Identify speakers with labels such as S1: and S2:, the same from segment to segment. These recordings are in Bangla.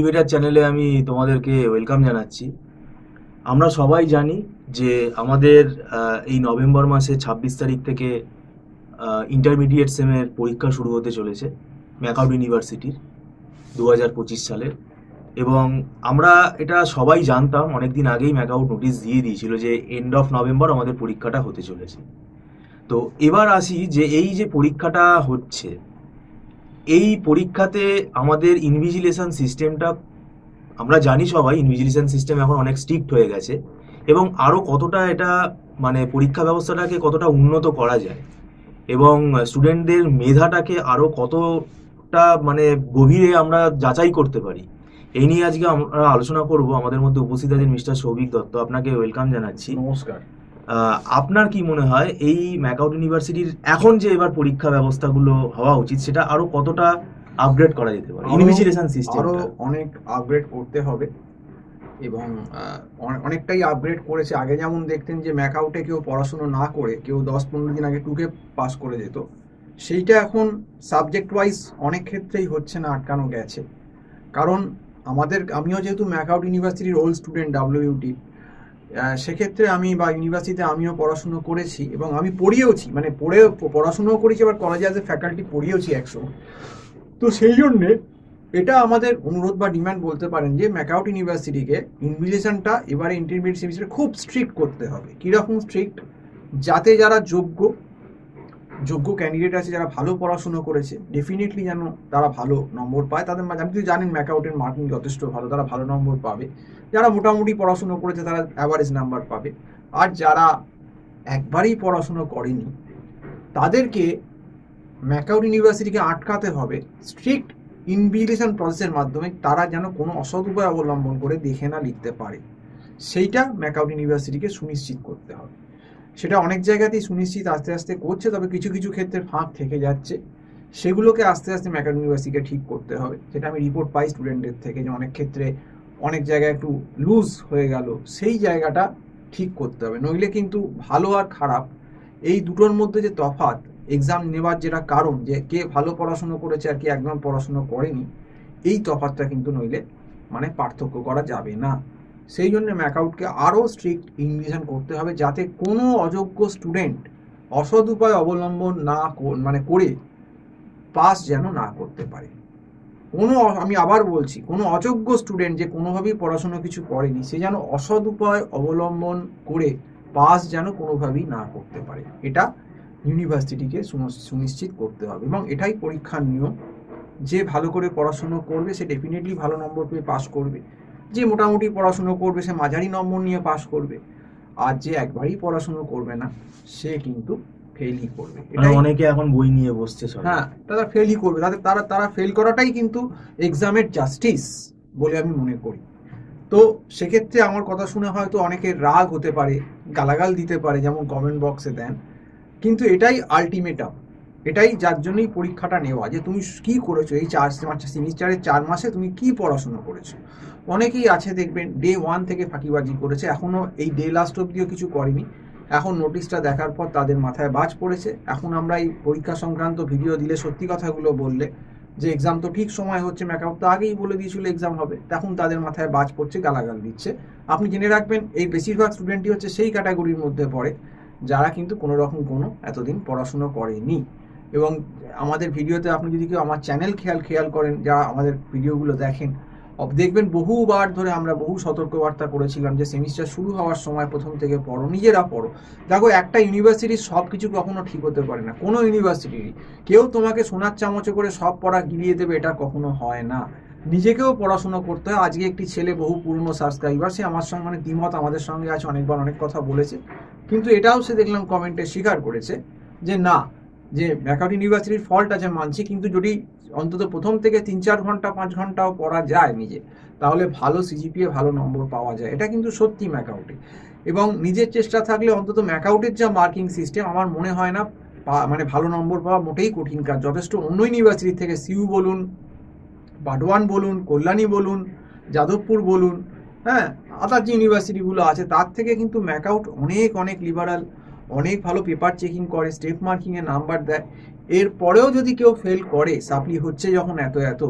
S1: মোটিভেটার চ্যানেলে আমি তোমাদেরকে ওয়েলকাম জানাচ্ছি। আমরা সবাই জানি যে আমাদের এই নভেম্বর মাসে 26 তারিখ থেকে ইন্টারমিডিয়েট সেমের পরীক্ষা শুরু হতে চলেছে ম্যাকআউট ইউনিভার্সিটির 2025 সালে। এবং আমরা এটা সবাই জানতাম, অনেকদিন আগেই ম্যাকআউট নোটিশ দিয়ে দিয়েছিল যে এন্ড অফ নভেম্বর আমাদের পরীক্ষাটা হতে চলেছে। তো এবার আসি যে এই যে পরীক্ষাটা হচ্ছে, এই পরীক্ষাতে আমাদের ইনভিজিলেশন সিস্টেমটা, আমরা জানি সবাই ইনভিজিলেশন সিস্টেম এখন অনেক স্ট্রিক্ট হয়ে গেছে, এবং আরও কতটা এটা মানে পরীক্ষা ব্যবস্থাটাকে কতটা উন্নত করা যায় এবং স্টুডেন্টদের মেধাটাকে আরও কতটা মানে গভীরে আমরা যাচাই করতে পারি, এই নিয়ে আজকে আমরা আলোচনা করব। আমাদের মধ্যে উপস্থিত আছেন মিস্টার সৌভিক দত্ত, আপনাকে ওয়েলকাম জানাচ্ছি।
S2: নমস্কার।
S1: আপনার কি মনে হয় এই ম্যাকআউট ইউনিভার্সিটির এখন যে এবার পরীক্ষা ব্যবস্থাগুলো হওয়া উচিত সেটা আরো কতটা আপগ্রেড করা যেতে পারে ইনভিজিলেশন সিস্টেমটা?
S2: আরো অনেক আপগ্রেড করতে হবে এবং অনেকটাই আপগ্রেড করেছে। আগে যেমন দেখতেন যে ম্যাকআউটে কেউ পড়াশুনো না করে কেউ 10-15 দিন আগে টুকে পাস করে যেত, সেইটা এখন সাবজেক্ট ওয়াইজ অনেক ক্ষেত্রেই হচ্ছে না, আটকানো গেছে। কারণ আমিও যেহেতু ম্যাকআউট ইউনিভার্সিটির ওল্ড স্টুডেন্ট WUT, সেক্ষেত্রে আমি বা ইউনিভার্সিটিতে আমিও পড়াশুনো করেছি এবং আমি পড়িয়েওছি, মানে পড়াশুনোও করেছি, এবার কলেজে অ্যাজ এ ফ্যাকাল্টি পড়িয়েওছি একসময়। তো সেই জন্যে এটা আমাদের অনুরোধ বা ডিমান্ড বলতে পারেন যে ম্যাকআউট ইউনিভার্সিটিকে ইনভিজিলেশনটা এবারে ইন্টারমিডিয়েট সেমিস্টারে খুব স্ট্রিক্ট করতে হবে। কীরকম স্ট্রিক্ট? যাতে যারা যোগ্য ক্যান্ডিডেট আছে, যারা ভালো পড়াশুনো করেছে, ডেফিনেটলি যেন তারা ভালো নম্বর পায়। তাদের আপনি তো জানেন ম্যাকআউটের মার্কিং যথেষ্ট ভালো, তারা ভালো নম্বর পাবে। যারা মোটামুটি পড়াশুনো করেছে তারা অ্যাভারেজ নাম্বার পাবে। আর যারা একবারেই পড়াশুনো করেনি তাদেরকে ম্যাকআউট ইউনিভার্সিটিকে আটকাতে হবে স্ট্রিক্ট ইনভিজিলেশন প্রসেসের মাধ্যমে, তারা যেন কোনো অসৎ উপায় অবলম্বন করে দেখে না লিখতে পারে। সেইটা ম্যাকআউট ইউনিভার্সিটিকে সুনিশ্চিত করতে হবে। সেটা অনেক জায়গাতেই সুনিশ্চিত আস্তে আস্তে করছে, তবে কিছু কিছু ক্ষেত্রে ফাঁক থেকে যাচ্ছে। সেগুলোকে আস্তে আস্তে ম্যাকআউট ইউনিভার্সিটিকে ঠিক করতে হবে। যেটা আমি রিপোর্ট পাই স্টুডেন্টদের থেকে যে অনেক ক্ষেত্রে অনেক জায়গায় একটু লুজ হয়ে গেল, সেই জায়গাটা ঠিক করতে হবে। নইলে কিন্তু ভালো আর খারাপ এই দুটোর মধ্যে যে তফাৎ, এক্সাম নেওয়ার যেটা কারণ যে কে ভালো পড়াশুনো করেছে আর কে একদম পড়াশুনো করেনি, এই তফাৎটা কিন্তু নইলে মানে পার্থক্য করা যাবে না। সেই জন্য ম্যাকআউটকে আরও স্ট্রিক্ট ইনভিজিলেশন করতে হবে, যাতে কোনো অযোগ্য স্টুডেন্ট অসৎ উপায় অবলম্বন না করে পাস যেন না করতে পারে। আমি আবার বলছি, কোনো অযোগ্য স্টুডেন্ট যে কোনোভাবেই পড়াশুনো কিছু করেনি, সে যেন অসৎ উপায় অবলম্বন করে পাস যেন কোনোভাবেই না করতে পারে। এটা ইউনিভার্সিটিকে সুনিশ্চিত করতে হবে এবং এটাই পরীক্ষার নিয়ম। যে ভালো করে পড়াশুনো করবে সে ডেফিনেটলি ভালো নম্বর পেয়ে পাস করবে, যে মোটামুটি পড়াশুনো করবে সে মাঝারি নম্বর নিয়ে পাস করবে, আর যে একবারই পড়াশুনো করবে না সে কিন্তু ফেলই করবে।
S1: অনেকে এখন বই নিয়ে বসছে,
S2: হ্যাঁ, তারা ফেলই করবে। তারা ফেল করাটাই কিন্তু এক্সামের জাস্টিস বলে আমি মনে করি। তো সেক্ষেত্রে আমার কথা শুনে হয়তো অনেকের রাগ হতে পারে, গালাগাল দিতে পারে, যেমন কমেন্ট বক্সে দেন, কিন্তু এটাই আলটিমেটাম, এটাই যার জন্যই পরীক্ষাটা নেওয়া, যে তুমি কি করেছো এই সেমিস্টারের 4 মাসে তুমি কি পড়াশোনা করেছো। অনেকেই আছে দেখবেন ডে 1 থেকে ফাঁকিবাজি করেছে, এখনও এই ডে লাস্ট অব্দিও কিছু করেনি। এখন নোটিশটা দেখার পর তাদের মাথায় বাজ পড়েছে। এখন আমরা এই পরীক্ষা সংক্রান্ত ভিডিও দিলে, সত্যি কথাগুলো বললে যে এক্সাম তো ঠিক সময় হচ্ছে, ম্যাকআউট তো আগেই বলে দিয়েছিল এক্সাম হবে, তখন তাদের মাথায় বাজ পড়ছে, গালাগাল দিচ্ছে। আপনি জেনে রাখবেন এই বেশিরভাগ স্টুডেন্টই হচ্ছে সেই ক্যাটাগরির মধ্যে পড়ে যারা কিন্তু কোনো রকম কোনো এতদিন পড়াশুনো করেনি। এবং আমাদের ভিডিওতে আপনি যদি কেউ আমার চ্যানেল খেয়াল করেন, যা আমাদের ভিডিওগুলো দেখেন, দেখবেন বহুবার ধরে আমরা বহু সতর্কবার্তা করেছিলাম যে সেমিস্টার শুরু হওয়ার সময় প্রথম থেকে পড়ো, নিজেরা পড়ো। দেখো, একটা ইউনিভার্সিটির সব কিছু কখনো ঠিক হতে পারে না। কোনো ইউনিভার্সিটিরই কেউ তোমাকে সোনার চামচে করে সব পড়া গিলিয়ে দেবে, এটা কখনো হয় না। নিজেকেও পড়াশোনা করতে হয়। আজকে একটি ছেলে, বহু পুরনো সাবস্ক্রাইবার, সে আমার সঙ্গে মানে দ্বিমত আমাদের সঙ্গে আছে, অনেকবার অনেক কথা বলেছে, কিন্তু এটাও সে দেখলাম কমেন্টে স্বীকার করেছে যে না, যে ম্যাকআউট ইউনিভার্সিটির ফল্ট আছে মানছি, কিন্তু যদি অন্তত প্রথম থেকে 3-4 ঘন্টা 5 ঘন্টাও পড়া যায় নিজে, তাহলে ভালো সিজিপিএ ভালো নম্বর পাওয়া যায়। এটা কিন্তু সত্যি ম্যাকআউটে। এবং নিজের চেষ্টা থাকলে অন্তত ম্যাকআউটের যা মার্কিং সিস্টেম, আমার মনে হয় না মানে ভালো নম্বর পাওয়া মোটেই কঠিন কাজ। যথেষ্ট অন্য ইউনিভার্সিটি থেকে, সিইউ বলুন, বাডওয়ান বলুন, কল্যাণী বলুন, যাদবপুর বলুন, হ্যাঁ, আদার যে ইউনিভার্সিটিগুলো আছে তার থেকে কিন্তু ম্যাকআউট অনেক লিবারাল, অনেক ভালো পেপার চেকিং করে, স্টেপ মার্কিংয়ে নাম্বার দেয়। এরপরেও যদি কেউ ফেল করে, সাপ্লি হচ্ছে যখন এত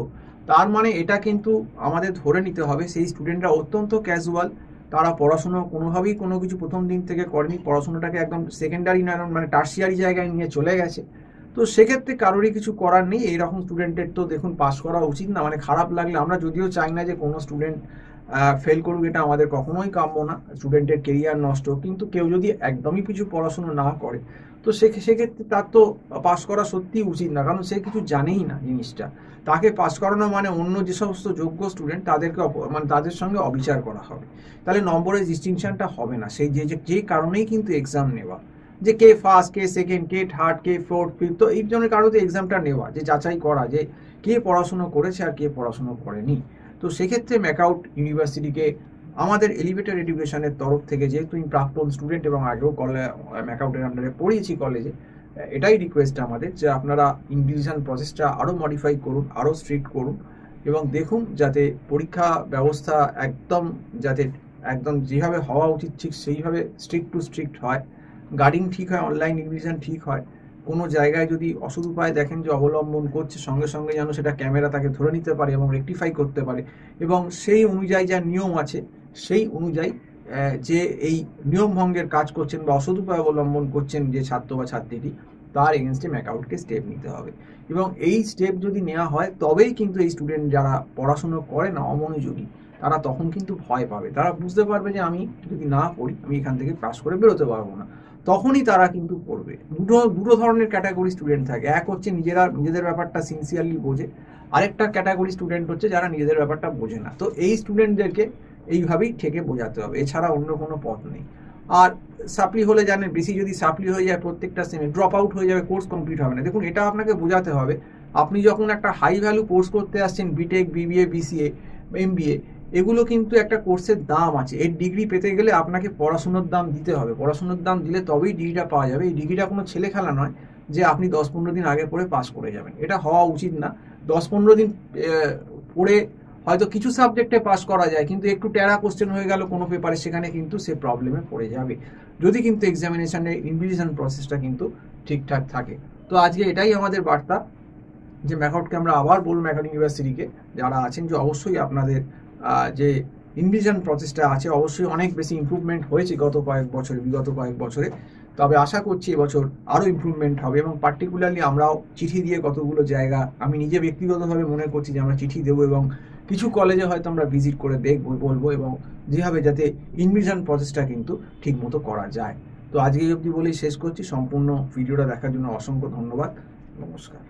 S2: তার মানে এটা কিন্তু আমাদের ধরে নিতে হবে সেই স্টুডেন্টরা অত্যন্ত ক্যাজুয়াল, তারা পড়াশুনো কোনোভাবেই কোনো কিছু প্রথম দিন থেকে করেনি, পড়াশোনাটাকে একদম সেকেন্ডারি না মানে টার্সিয়ারি জায়গায় নিয়ে চলে গেছে। তো সেক্ষেত্রে কারোরই কিছু করার নেই, এইরকম স্টুডেন্টের তো দেখুন পাস করা উচিত না, মানে খারাপ লাগলে, আমরা যদিও চাই না যে কোনো স্টুডেন্ট ফেল করুক, এটা আমাদের কখনোই কাম্য না, স্টুডেন্টের কেরিয়ার নষ্ট, কিন্তু কেউ যদি একদমই কিছু পড়াশুনো না করে তো সেক্ষেত্রে তার তো পাস করা সত্যিই উচিত না, কারণ সে কিছু জানেই না জিনিসটা। তাকে পাস করানো মানে অন্য যে সমস্ত যোগ্য স্টুডেন্ট তাদেরকে মানে তাদের সঙ্গে অবিচার করা হবে, তাহলে নম্বরের ডিস্টিংশনটা হবে না। সেই যে কারণেই কিন্তু এক্সাম নেওয়া, যে কে ফার্স্ট, কে সেকেন্ড, কে থার্ড, কে ফোর্থ, ফিফথ, তো এই জন্য কারণে এক্সামটা নেওয়া, যে যাচাই করা যে কে পড়াশুনো করেছে আর কে পড়াশুনো করেনি। তো সেক্ষেত্রে ম্যাকআউট ইউনিভার্সিটিকে আমাদের এলিভেটেড এডুকেশনের তরফ থেকে, যেহেতু আমি প্রাক্তন স্টুডেন্ট এবং আগেও ম্যাকআউটের আন্ডারে পড়িয়েছি কলেজে, এটাই রিকোয়েস্ট আমাদের যে আপনারা ইনভিজিলেশন প্রসেসটা আরও মডিফাই করুন, আরও স্ট্রিক্ট করুন, এবং দেখুন যাতে পরীক্ষা ব্যবস্থা একদম যেভাবে হওয়া উচিত ঠিক সেইভাবে স্ট্রিক্ট টু স্ট্রিক্ট হয়, গার্ডিং ঠিক হয়, অনলাইন ইনভিজিলেশন ঠিক হয়। কোনো জায়গায় যদি অসৎ উপায় দেখেন যে অবলম্বন করছে, সঙ্গে সঙ্গে যেন সেটা ক্যামেরা তাকে ধরে নিতে পারে এবং রেকটিফাই করতে পারে, এবং সেই অনুযায়ী যা নিয়ম আছে সেই অনুযায়ী যে এই নিয়ম ভঙ্গের কাজ করছেন বা অসৎ উপায় অবলম্বন করছেন যে ছাত্র বা ছাত্রীটি, তার এগেনস্টে ম্যাকআউটকে স্টেপ নিতে হবে। এবং এই স্টেপ যদি নেওয়া হয় তবেই কিন্তু এই স্টুডেন্ট যারা পড়াশুনো করে না, অমনোযোগী, তারা তখন কিন্তু ভয় পাবে, তারা বুঝতে পারবে যে আমি যদি না পড়ি আমি এখান থেকে পাস করে বেরোতে পারবো না, তখনই তারা কিন্তু পড়বে। দুটো ধরনের ক্যাটাগরি স্টুডেন্ট থাকে, এক হচ্ছে নিজেদের ব্যাপারটা সিনসিয়ারলি বোঝে, আরেকটা ক্যাটাগরি স্টুডেন্ট হচ্ছে যারা নিজেদের ব্যাপারটা বোঝে না। তো এই স্টুডেন্টদেরকে এইভাবেই ঠেকে বোঝাতে হবে, এছাড়া অন্য কোনো পথ নেই। আর সাপ্লি হলে জানেন, বেশি যদি সাপ্লি হয়ে যায় প্রত্যেকটা সেমে ড্রপ আউট হয়ে যাবে, কোর্স কমপ্লিট হবে না। দেখুন, এটা আপনাকে বোঝাতে হবে, আপনি যখন একটা হাই ভ্যালু কোর্স করতে আসছেন, বিটেক, বিবিএ, বিসিএ, এমবিএ, এগুলো কিন্তু একটা কোর্সের দাম আছে, এর ডিগ্রি পেতে গেলে আপনাকে পড়াশুনোর দাম দিতে হবে, পড়াশুনোর দাম দিলে তবেই ডিগ্রিটা পাওয়া যাবে। এই ডিগ্রিটা কোনো ছেলে খেলা নয় যে আপনি 10-15 দিন আগে পড়ে পাস করে যাবেন, এটা হওয়া উচিত না। 10-15 দিন পড়ে হয়তো কিছু সাবজেক্টে পাস করা যায়, কিন্তু একটু টেরা কোশ্চেন হয়ে গেল কোনো পেপারে, সেখানে কিন্তু সে প্রবলেমে পড়ে যাবে, যদি কিন্তু এক্সামিনেশনের ইনভিজিলেশন প্রসেসটা কিন্তু ঠিকঠাক থাকে। তো আজকে এটাই আমাদের বার্তা, যে ম্যাকআউটকে আমরা আবার বলবো, ম্যাকআউট ইউনিভার্সিটিকে যারা আছেন, যে অবশ্যই আপনাদের যে ইনভিজিলেশন প্রসেসটা আছে অবশ্যই অনেক বেশি ইমপ্রুভমেন্ট হয়েছে বিগত কয়েক বছরে, তবে আশা করছি এবছর আরও ইমপ্রুভমেন্ট হবে। এবং পার্টিকুলারলি আমরাও চিঠি দিয়ে কতগুলো জায়গা, আমি নিজে ব্যক্তিগতভাবে মনে করছি যে আমরা চিঠি দেবো, এবং কিছু কলেজে হয়তো আমরা ভিজিট করে বলবো, এবং যেভাবে যাতে ইনভিজিলেশন প্রসেসটা কিন্তু ঠিকমতো করা যায়। তো আজকে এই অবধি বলেই শেষ করছি। সম্পূর্ণ ভিডিওটা দেখার জন্য অসংখ্য ধন্যবাদ। নমস্কার।